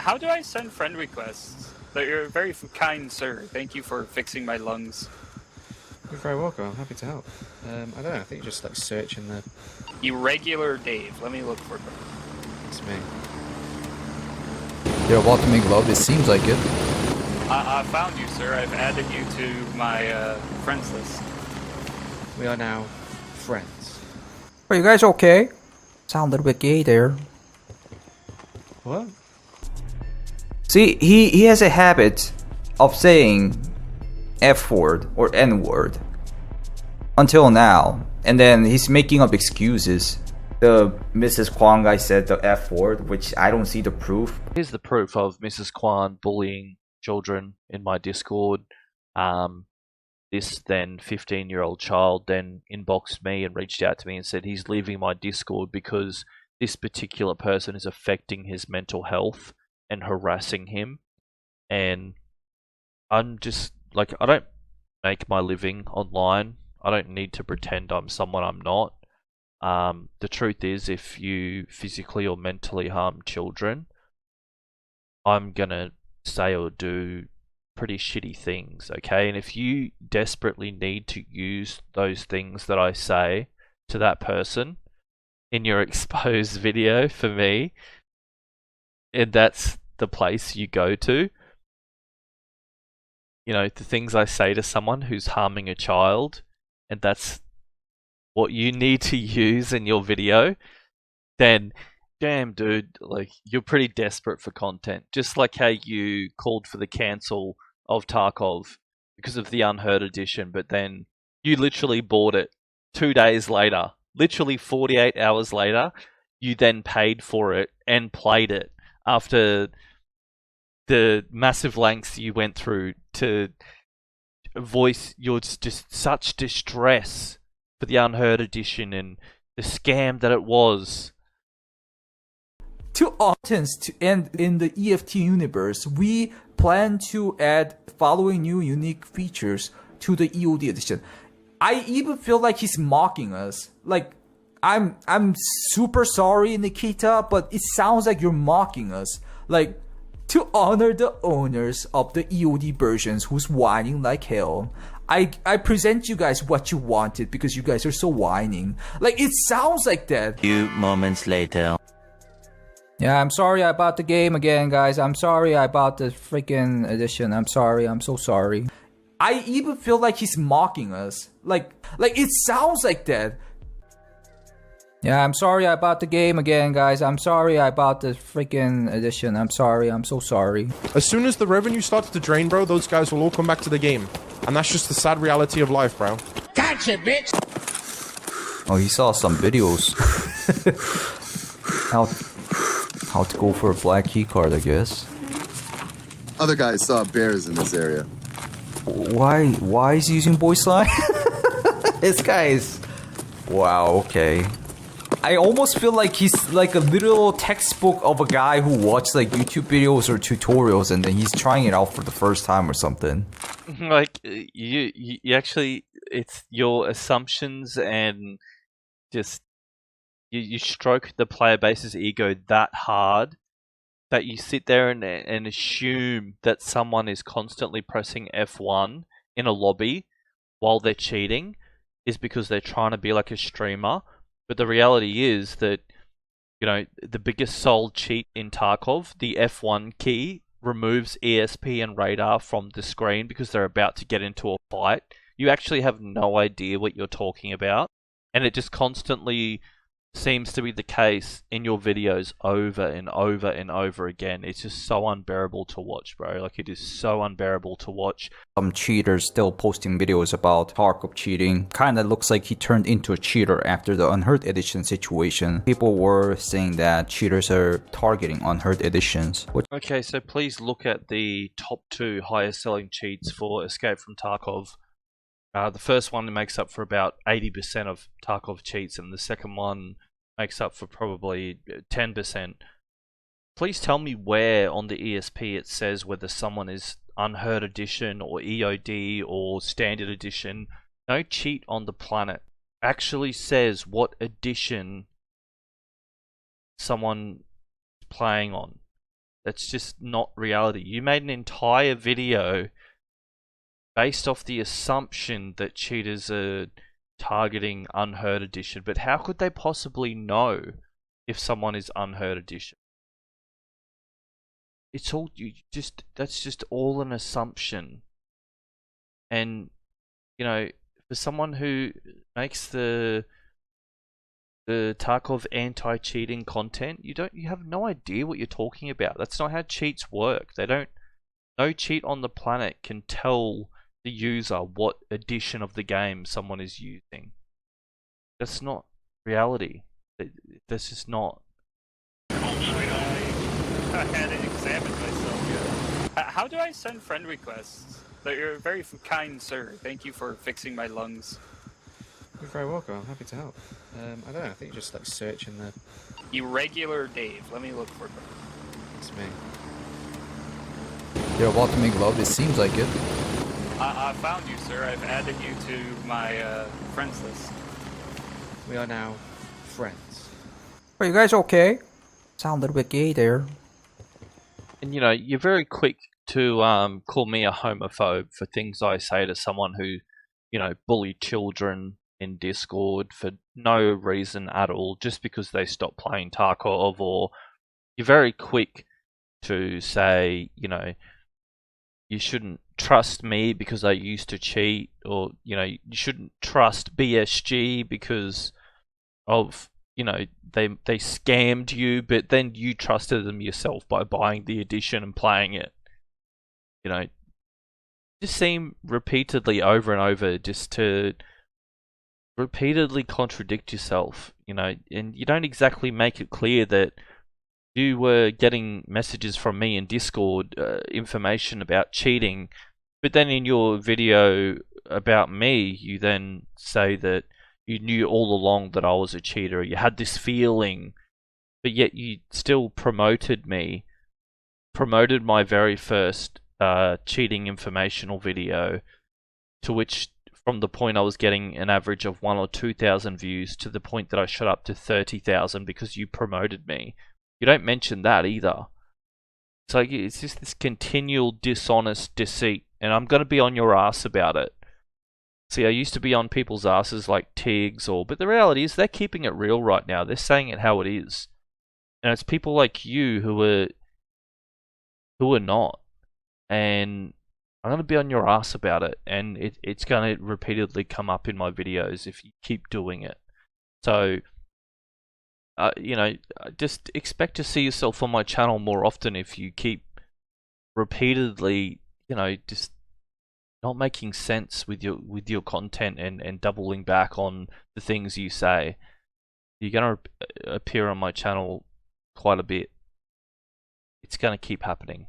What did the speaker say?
How do I send friend requests? You're a very kind, sir. Thank you for fixing my lungs. You're very welcome. I'm happy to help. I don't know. I think you just like search in the. Irregular Dave. Let me look for him. It's me. You're about to make love. It seems like it. I found you, sir. I've added you to my friends list. We are now friends. Are you guys okay? Sound a little bit gay there. What? See, he has a habit of saying F word or N word until now, and then he's making up excuses. The Mrs. Kwong guy said the F word, which I don't see the proof. Here's the proof of Mrs. Kwan bullying children in my Discord. This then 15-year-old child then inboxed me and reached out to me and said he's leaving my Discord because this particular person is affecting his mental health and harassing him. And I'm just like, I don't make my living online. I don't need to pretend I'm someone I'm not. The truth is, if you physically or mentally harm children, I'm gonna say or do pretty shitty things, okay? And if you desperately need to use those things that I say to that person in your exposed video for me, and that's the place you go to, you know, the things I say to someone who's harming a child, and that's what you need to use in your video, then damn dude, like, you're pretty desperate for content. Just like how you called for the cancel of Tarkov because of the Unheard Edition, but then you literally bought it 2 days later, literally 48 hours later, you then paid for it and played it after the massive lengths you went through to voice your just such distress for the Unheard Edition and the scam that it was. To audience to end in the EFT universe, we plan to add following new unique features to the EOD edition. I even feel like he's mocking us. Like, I'm super sorry, Nikita, but it sounds like you're mocking us. Like, to honor the owners of the EOD versions who's whining like hell, I present you guys what you wanted because you guys are so whining. Like, it sounds like that. Few moments later. Yeah, I'm sorry I bought the game again, guys. I'm sorry I bought the freaking edition. I'm sorry. I'm so sorry. I even feel like he's mocking us. Like it sounds like that. Yeah, I'm sorry I bought the game again, guys. I'm sorry I bought the freaking edition. I'm sorry. I'm so sorry. As soon as the revenue starts to drain, bro, those guys will all come back to the game. And that's just the sad reality of life, bro. Gotcha, bitch! Oh, he saw some videos. How to go for a black key card, I guess. Other guys saw bears in this area. Why is he using voice line? This guy is... Wow, okay. I almost feel like he's like a little textbook of a guy who watched like YouTube videos or tutorials and then he's trying it out for the first time or something. Like, you actually, it's your assumptions and just... You stroke the player base's ego that hard that you sit there and assume that someone is constantly pressing F1 in a lobby while they're cheating is because they're trying to be like a streamer. But the reality is that, you know, the biggest sold cheat in Tarkov, the F1 key, removes ESP and radar from the screen because they're about to get into a fight. You actually have no idea what you're talking about. And it just constantly seems to be the case in your videos over and over and over again. It's just so unbearable to watch, bro. Like, it is so unbearable to watch. Some cheaters still posting videos about Tarkov cheating. Kinda looks like he turned into a cheater after the Unheard Edition situation. People were saying that cheaters are targeting Unheard Editions. Okay, so please look at the top 2 highest selling cheats for Escape from Tarkov. The first one makes up for about 80% of Tarkov cheats, and the second one makes up for probably 10%. Please tell me where on the ESP it says whether someone is Unheard Edition or EOD or Standard Edition. No cheat on the planet actually says what edition someone is playing on. That's just not reality. You made an entire video based off the assumption that cheaters are targeting Unheard Edition, but how could they possibly know if someone is Unheard Edition? It's all that's just all an assumption. And for someone who makes the Tarkov anti-cheating content, you have no idea what you're talking about. That's not how cheats work. No cheat on the planet can tell the user what edition of the game someone is using. That's not reality. That's just not. I hadn't examined myself yet. How do I send friend requests? You're very kind, sir. Thank you for fixing my lungs. You're very welcome. I'm happy to help. I don't know. I think you just like search in the. Irregular Dave. Let me look for it. It's me. You're about to make love. It seems like it. I found you, sir. I've added you to my friends list. We are now friends. Are you guys okay? Sound a little bit gay there. And you're very quick to call me a homophobe for things I say to someone who, bully children in Discord for no reason at all, just because they stop playing Tarkov. Or you're very quick to say, you shouldn't trust me because I used to cheat, or you shouldn't trust BSG because of they scammed you, but then you trusted them yourself by buying the edition and playing it. Just seem repeatedly over and over just to repeatedly contradict yourself, and you don't exactly make it clear that you were getting messages from me in Discord, information about cheating, but then in your video about me, you then say that you knew all along that I was a cheater. You had this feeling, but yet you still promoted me, promoted my very first cheating informational video, to which from the point I was getting an average of 1,000 or 2,000 views to the point that I shot up to 30,000 because you promoted me. You don't mention that either. It's like, it's just this continual dishonest deceit, and I'm going to be on your ass about it. See, I used to be on people's asses like Tiggs, but the reality is they're keeping it real right now. They're saying it how it is. And it's people like you who are not. And I'm going to be on your ass about it, and it's going to repeatedly come up in my videos if you keep doing it. So, just expect to see yourself on my channel more often if you keep repeatedly, just not making sense with your content and doubling back on the things you say. You're going to appear on my channel quite a bit. It's going to keep happening.